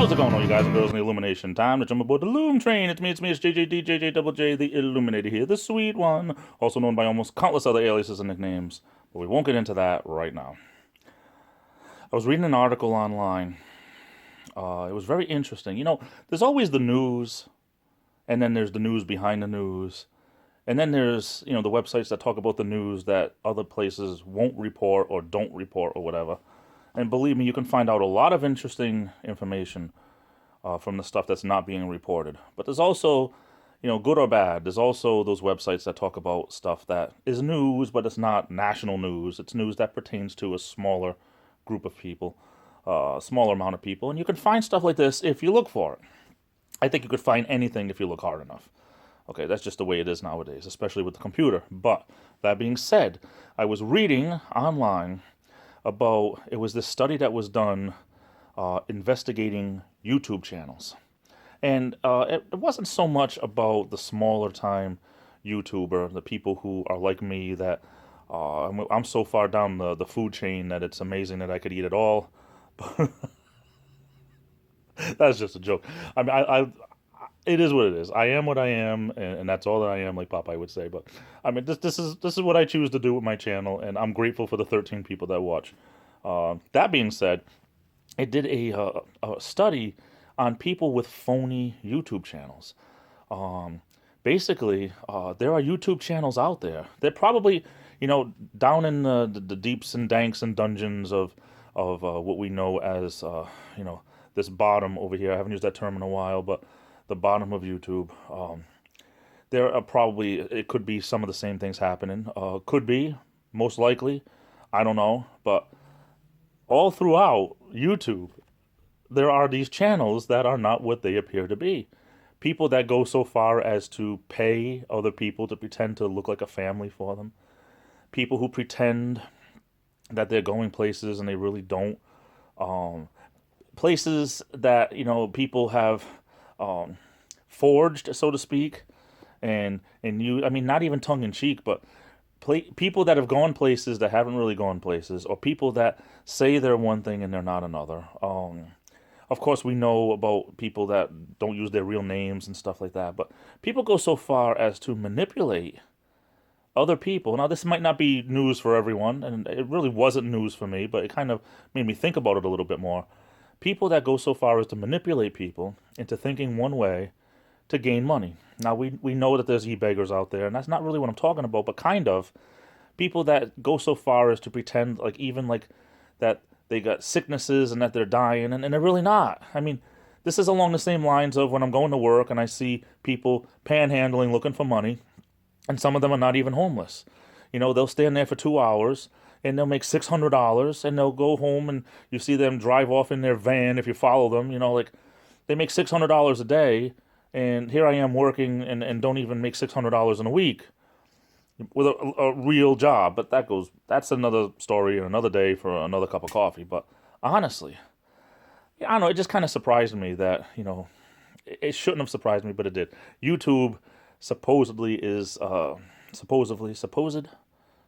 How's it going, all you guys and girls in the Illumination? Time to jump aboard the Loom train. It's JJ, the Illuminator here, the sweet one, also known by almost countless other aliases and nicknames, but we won't get into that right now. I was reading an article online. It was very interesting. You know, there's always the news, and then there's the news behind the news, and then there's, you know, the websites that talk about the news that other places won't report or don't report or whatever. And believe me, you can find out a lot of interesting information from the stuff that's not being reported. But there's also, you know, good or bad, there's also those websites that talk about stuff that is news, but it's not national news. It's news that pertains to a smaller group of people, a smaller amount of people. And you can find stuff like this if you look for it. I think you could find anything if you look hard enough. Okay, that's just the way it is nowadays, especially with the computer. But that being said, I was reading online about, it was this study that was done investigating YouTube channels. And it wasn't so much about the smaller time YouTuber, the people who are like me that I'm so far down the food chain that it's amazing that I could eat it all. That's just a joke. I mean, it is what it is. I am what I am, and that's all that I am, like Popeye would say. But I mean, this is what I choose to do with my channel, and I'm grateful for the 13 people that watch. That being said, it did a study on people with phony YouTube channels. Basically, there are YouTube channels out there. They're probably, you know, down in the deeps and danks and dungeons of what we know as, you know, this bottom over here. I haven't used that term in a while, but the bottom of YouTube. There are probably, it could be some of the same things happening. Could be, most likely. I don't know. But all throughout YouTube, there are these channels that are not what they appear to be. People that go so far as to pay other people to pretend to look like a family for them. People who pretend that they're going places and they really don't. Places that, you know, people have forged, so to speak, and you, I mean, not even tongue in cheek, but people that have gone places that haven't really gone places, or people that say they're one thing and they're not another. Of course, we know about people that don't use their real names and stuff like that, but people go so far as to manipulate other people. Now, this might not be news for everyone, and it really wasn't news for me, but it kind of made me think about it a little bit more. People that go so far as to manipulate people into thinking one way to gain money. Now, we know that there's e-beggars out there, and that's not really what I'm talking about, but kind of. People that go so far as to pretend like even like that they got sicknesses and that they're dying, and they're really not. I mean, this is along the same lines of when I'm going to work and I see people panhandling looking for money, and some of them are not even homeless. You know, they'll stand there for 2 hours, and they'll make $600, and they'll go home, and you see them drive off in their van if you follow them. You know, like, they make $600 a day, and here I am working and don't even make $600 in a week with a real job. But that's another story and another day for another cup of coffee. But honestly, I don't know, it just kind of surprised me that, you know, it shouldn't have surprised me, but it did. YouTube supposedly is,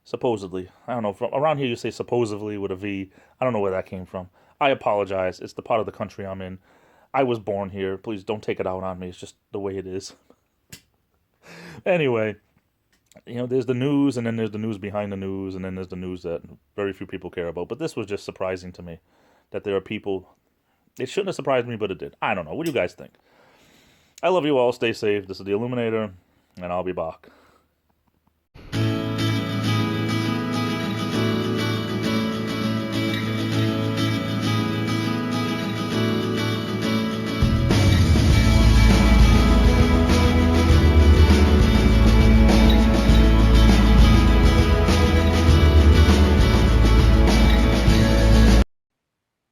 supposedly, I don't know, from around here you say supposedly with a V. I don't know where that came from. I apologize. It's the part of the country I'm in. I was born here. Please don't take it out on me. It's just the way it is. Anyway, you know, there's the news, and then there's the news behind the news, and then there's the news that very few people care about. But this was just surprising to me that there are people. It shouldn't have surprised me, but it did. I don't know. What do you guys think? I love you all. Stay safe. This is the Illuminator, and I'll be back.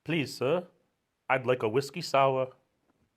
Please, sir, I'd like a whiskey sour